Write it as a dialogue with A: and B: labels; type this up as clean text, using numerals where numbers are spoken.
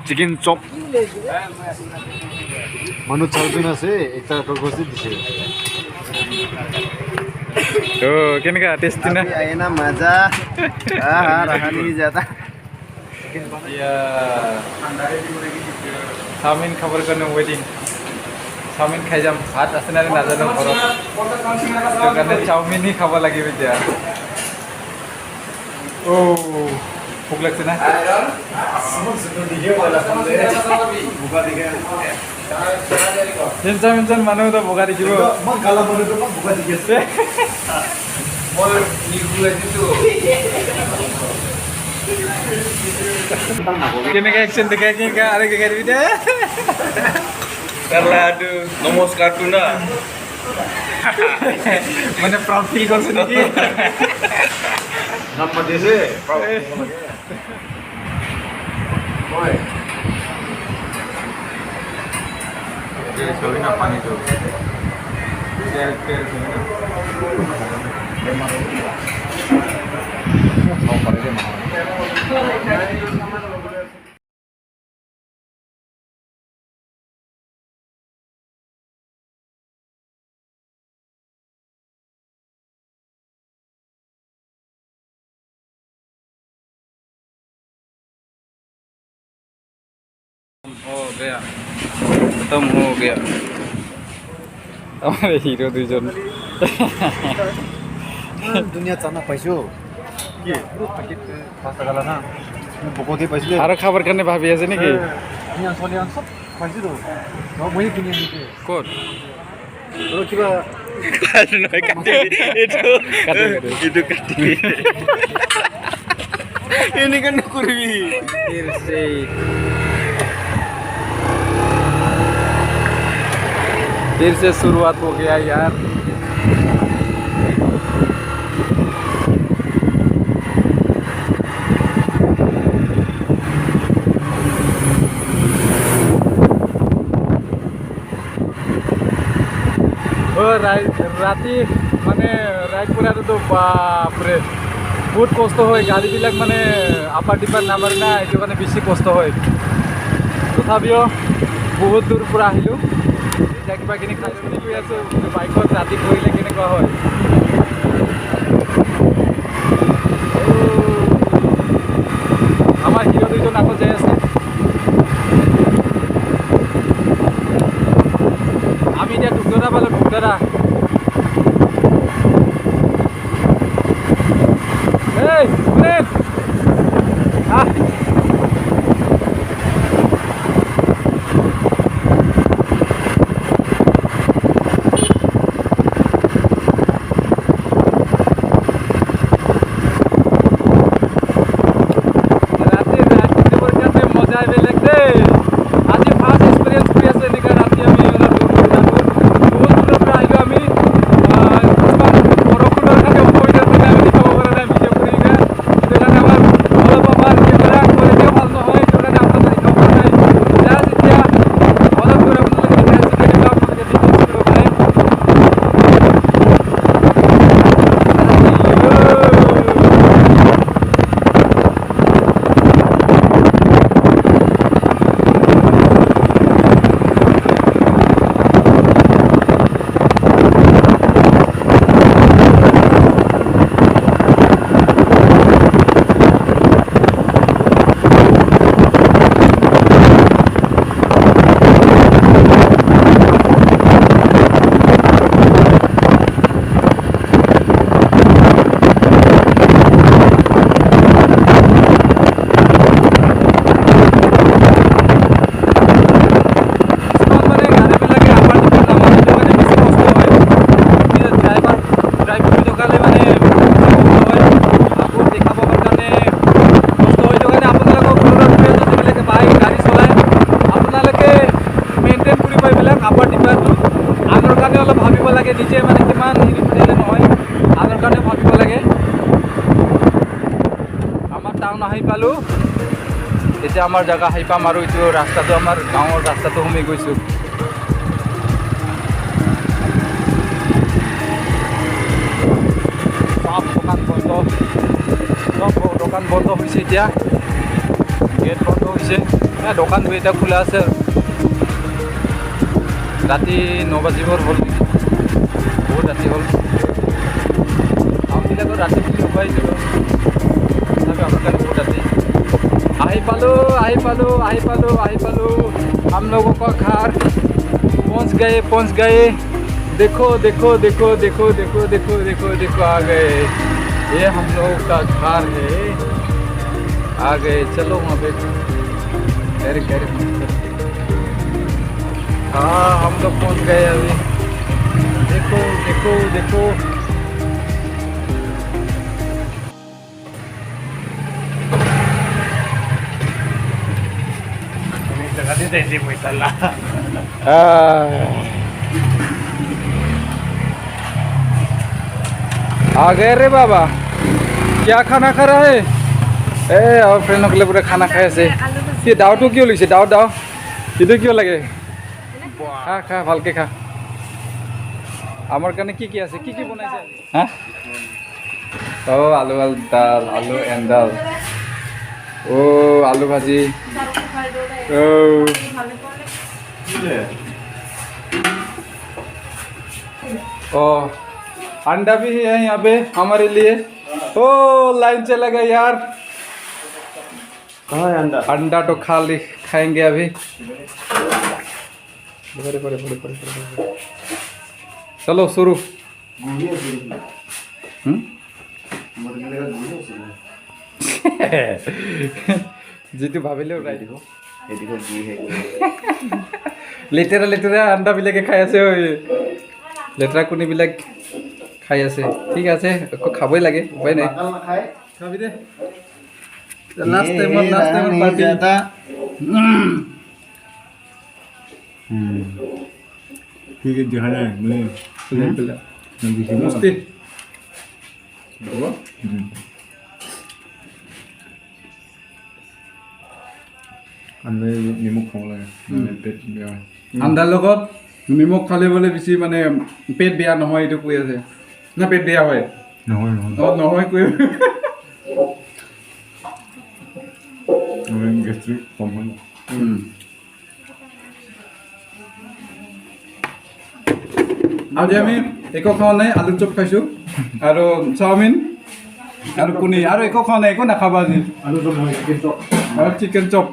A: chicken চপ মানুহ 4জন আছে এটা কৰ্কচি দিছে
B: तो কেনেকা টেস্টি না
A: আয়ে না মজা আহা रहा नहीं जाता
B: या চাওমিন খাবৰ কাৰণে ওয়েটিং চাওমিন খাই যাম ভাত আছে না নাজানো ঘৰত তো কাৰণে চাওমিনই খাব লাগিব এতিয়া ও ভোক লাগছে না চাওমিন মানুহ তো বোকা দেখিব কেনেকে একশন দেখাই কেনেকা আরে দেখাই দিবি দে
C: karla aduh namaskar tu na
B: মানে প্রাউড ফিল করছ নাকি
A: nama dia sih boy
B: ये छोड़ी ना पानी तो तेल तेल छोड़ी ना mau pada dia mau हो गया खत्म हो गया हमारे हीरो दुईজন
A: দুনিয়া চানা পাইছো কি পুরো প্যাকেট পাঁচটা গেল না বকতে পাইছিলে
B: আর খাবার কারণে ভাবি আছে নাকি
A: নিয়া সলিয়া সব পাইছো তো মই কিনে নিতে
B: কোট
A: তো কিবা
C: নহয় কাটি itu kati ini kan kurbi
B: फिर से शुरुआत हो गया यार ৰাতি মানে ৰাইড কৰাটো বাপৰে বহুত কষ্ট হয় গাড়ীবিলাক মানে আপাৰ ডিপাৰ নামাৰে না এইটো কাৰণে বেছি কষ্ট হয় তথাপিও বহুত দূৰ পৰা আহিলোঁ এতিয়া কিবা কিনি খাই বুলি কৈ আছোঁ বাইকত ৰাতি কৰিলে কেনেকুৱা হয় আমাৰ হিৰো দুইজন আকৌ যাই আছে আমি এতিয়া ঢুকদৰা পালোঁ ঢুকদৰা এই নিজে মানে কিমান হেৰি নহয় আগৰ কাৰণে ভাবিব লাগে আমাৰ টাউন আহি পালোঁ এতিয়া আমাৰ জেগা আহি পাম আৰু এইটো ৰাস্তাটো আমাৰ গাঁৱৰ ৰাস্তাটো সোমাই গৈছোঁ সব দোকান বন্ধ হৈছে এতিয়া গেট বন্ধ হৈছে দোকানবোৰ এতিয়া খোলা আছে ৰাতি 9 বাজিবৰ হ'ল বহুত ৰাতি হ'ল আমবিলাকৰ ৰাতি বুলি নকৰিছিলোঁ তথাপি আমাৰ কাৰণে বহুত ৰাতি আহি পালোঁ हम लोगों का घर पहुंच गए देखो आ गए ये हम लोगों का घर है आ गए चलो वहाँ पे हाँ हम लोग पहुंच गए अभी देखो आ गए रे बाबा क्या खाना खा रहा है और फ्रेंड के लिए पूरा खाना खाई আছে কি দাওটো কিয় লৈছে দাও এইটো কিয় লাগে খা ভালকে খা আমার কানে কি আছে কি বনাইছে হ্যাঁ আলু দাল আলু এন্ড দাল ও आलू भाजी अंडा भी है यहाँ पे हमारे लिए ओ लाइन चला गया यार
A: कहाँ है अंडा
B: अंडा तो खाएंगे अभी चलो शुरू যিটো ভাবিলে ওলাই দিব লেতেৰা আণ্ডাবিলাকে খাই আছে লেতেৰা কণীবিলাক খাই আছে ঠিক আছে আকৌ খাবই লাগে উপায় নাই খাবি দে লাষ্ট টাইমত পাৰ্টি
A: ठीक है दिखाना है मुझे
B: मस्ती
A: अंदर निमक खाने लगे पेट बेया
B: আণ্ডাৰ লগত নিমখ খালে বোলে বেছি মানে পেট বেয়া নহয় এইটো কৈ আছে না পেট বেয়া হয়
A: নহয়
B: নহয় কৈ
A: গেষ্ট্রিক কম হয়
B: আজি আমি একো খোৱা নাই আলু চপ খাইছোঁ আৰু চাওমিন আৰু কণী আৰু একো খোৱা নাই একো নাখাবা আজি
A: आलू तो नहीं चिकन चॉप
B: আৰু চিকেন চপ